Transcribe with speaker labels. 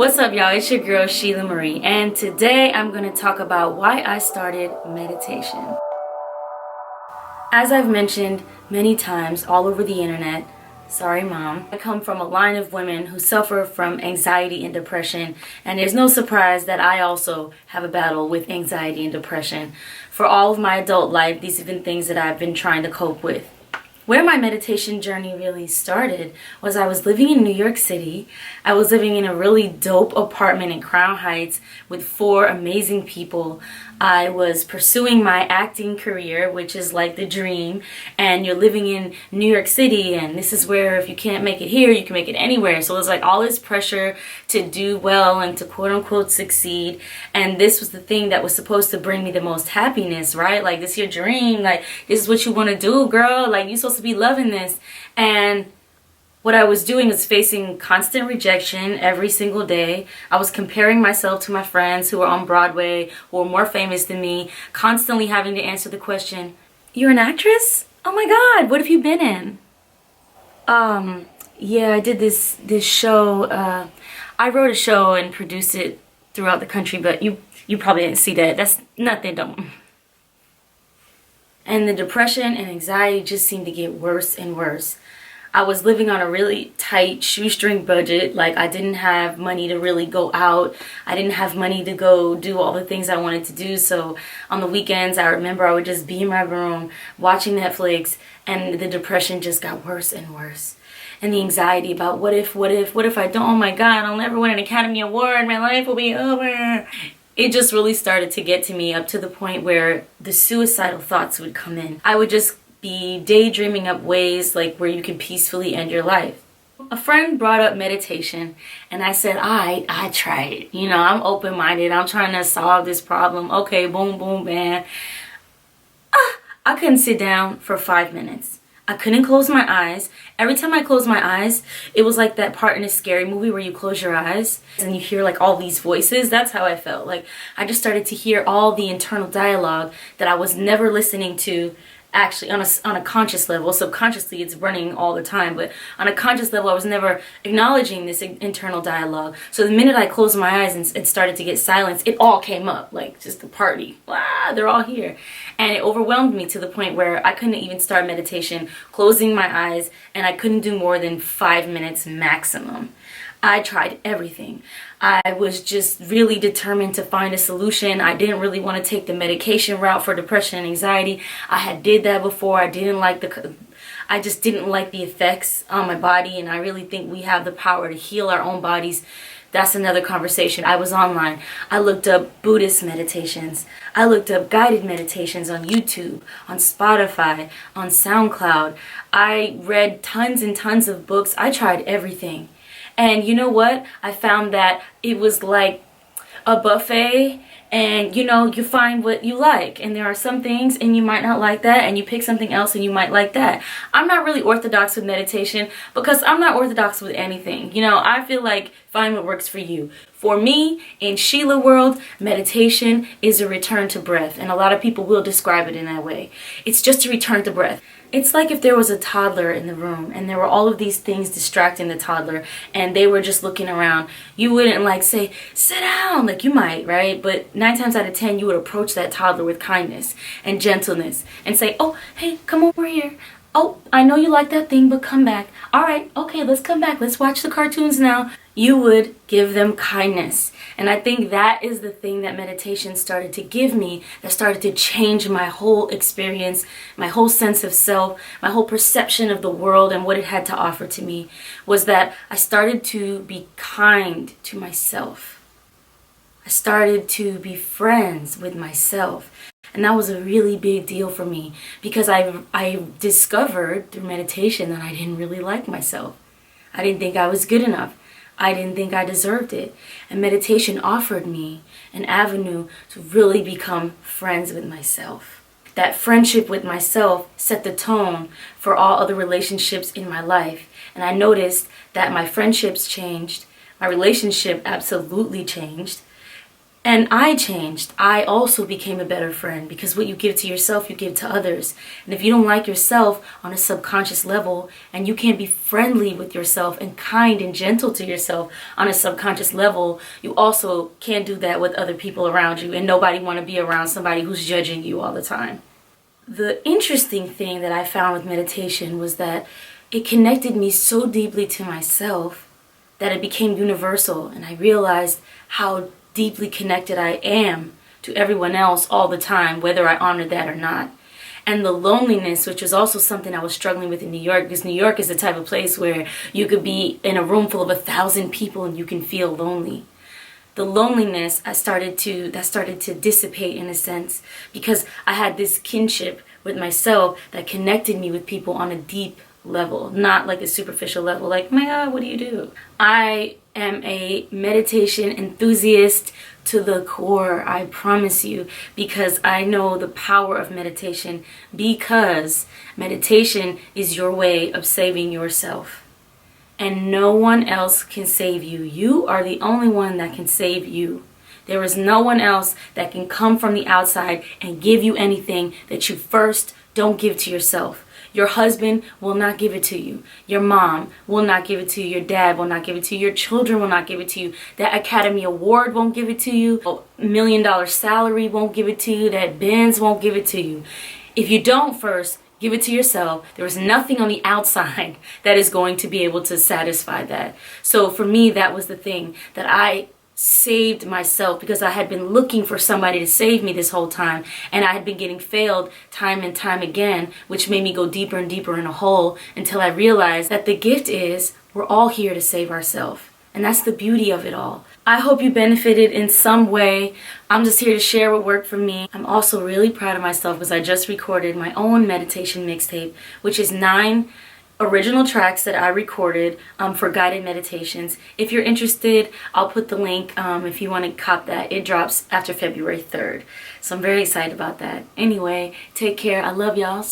Speaker 1: What's up, y'all? It's your girl Shelah Marie, and today I'm going to talk about why I started meditation. As I've mentioned many times all over the internet, sorry mom, I come from a line of women who suffer from anxiety and depression, and there's no surprise that I also have a battle with anxiety and depression. For all of my adult life, these have been things that I've been trying to cope with. Where my meditation journey really started was I was living in New York City. I was living in a really dope apartment in Crown Heights with 4 amazing people. I was pursuing my acting career, which is like the dream, and you're living in New York City, and this is where if you can't make it here, you can make it anywhere. So it was like all this pressure to do well and to quote unquote succeed, and this was the thing that was supposed to bring me the most happiness, right? Like, this is your dream, like this is what you want to do, girl, like you're supposed to be loving this. And what I was doing was facing constant rejection every single day. I was comparing myself to my friends who were on Broadway, who were more famous than me, constantly having to answer the question, "You're an actress? Oh my God, what have you been in?" Yeah, I did this show. I wrote a show and produced it throughout the country, but you probably didn't see that. That's nothing, don't. And the depression and anxiety just seemed to get worse and worse. I was living on a really tight shoestring budget. Like, I didn't have money to really go out. I didn't have money to go do all the things I wanted to do. So on the weekends, I remember I would just be in my room watching Netflix, and the depression just got worse and worse. And the anxiety about what if I don't, oh my God, I'll never win an Academy Award, my life will be over. It just really started to get to me, up to the point where the suicidal thoughts would come in. I would just be daydreaming up ways like where you can peacefully end your life. A friend brought up meditation, and I said, I try it. You know, I'm open-minded. I'm trying to solve this problem. Okay, boom, boom, bam. I couldn't sit down for 5 minutes. I couldn't close my eyes. Every time I closed my eyes, it was like that part in a scary movie where you close your eyes and you hear like all these voices. That's how I felt. Like, I just started to hear all the internal dialogue that I was never listening to actually on a conscious level. Subconsciously it's running all the time, but on a conscious level I was never acknowledging this internal dialogue. So the minute I closed my eyes and started to get silence, it all came up, like just a party. Wow, they're all here. And it overwhelmed me to the point where I couldn't even start meditation closing my eyes, and I couldn't do more than 5 minutes maximum. I tried everything. I was just really determined to find a solution. I didn't really want to take the medication route for depression and anxiety. I had did that before. I just didn't like the effects on my body, and I really think we have the power to heal our own bodies. That's another conversation. I was online. I looked up Buddhist meditations. I looked up guided meditations on YouTube, on Spotify, on SoundCloud. I read tons and tons of books. I tried everything. And you know what? I found that it was like a buffet, and you know, you find what you like, and there are some things and you might not like that, and you pick something else and you might like that. I'm not really orthodox with meditation because I'm not orthodox with anything. You know, I feel like find what works for you. For me, in Shelah world, meditation is a return to breath, and a lot of people will describe it in that way. It's just a return to breath. It's like if there was a toddler in the room and there were all of these things distracting the toddler and they were just looking around. You wouldn't like say, "Sit down," like you might, right? But 9 times out of 10, you would approach that toddler with kindness and gentleness and say, "Oh, hey, come over here. Oh, I know you like that thing, but come back. All right, okay, let's come back. Let's watch the cartoons now." You would give them kindness. And I think that is the thing that meditation started to give me, that started to change my whole experience, my whole sense of self, my whole perception of the world and what it had to offer to me, was that I started to be kind to myself. I started to be friends with myself. And that was a really big deal for me, because I discovered through meditation that I didn't really like myself. I didn't think I was good enough. I didn't think I deserved it. And meditation offered me an avenue to really become friends with myself. That friendship with myself set the tone for all other relationships in my life. And I noticed that my friendships changed. My relationship absolutely changed. And I changed. I also became a better friend because what you give to yourself, you give to others. And if you don't like yourself on a subconscious level, and you can't be friendly with yourself and kind and gentle to yourself on a subconscious level, you also can't do that with other people around you. And nobody want to be around somebody who's judging you all the time. The interesting thing that I found with meditation was that it connected me so deeply to myself that it became universal. And I realized how deeply connected I am to everyone else all the time, whether I honored that or not. And the loneliness, which was also something I was struggling with in New York, because New York is the type of place where you could be in a room full of 1,000 people and you can feel lonely. The loneliness that started to dissipate in a sense, because I had this kinship with myself that connected me with people on a deep level, not like a superficial level, like, my God, what do you do? I am a meditation enthusiast to the core, I promise you, because I know the power of meditation, because meditation is your way of saving yourself. And no one else can save you. You are the only one that can save you. There is no one else that can come from the outside and give you anything that you first don't give to yourself. Your husband will not give it to you. Your mom will not give it to you. Your dad will not give it to you. Your children will not give it to you. That Academy Award won't give it to you. $1 million salary won't give it to you. That Benz won't give it to you. If you don't first give it to yourself, there is nothing on the outside that is going to be able to satisfy that. So for me, that was the thing, that I saved myself, because I had been looking for somebody to save me this whole time, and I had been getting failed time and time again, which made me go deeper and deeper in a hole, until I realized that the gift is we're all here to save ourselves. And that's the beauty of it all. I hope you benefited in some way. I'm just here to share what worked for me. I'm also really proud of myself because I just recorded my own meditation mixtape, which is 9 original tracks that I recorded for guided meditations. If you're interested, I'll put the link if you want to cop that. It drops after February 3rd. So I'm very excited about that. Anyway, take care. I love y'all.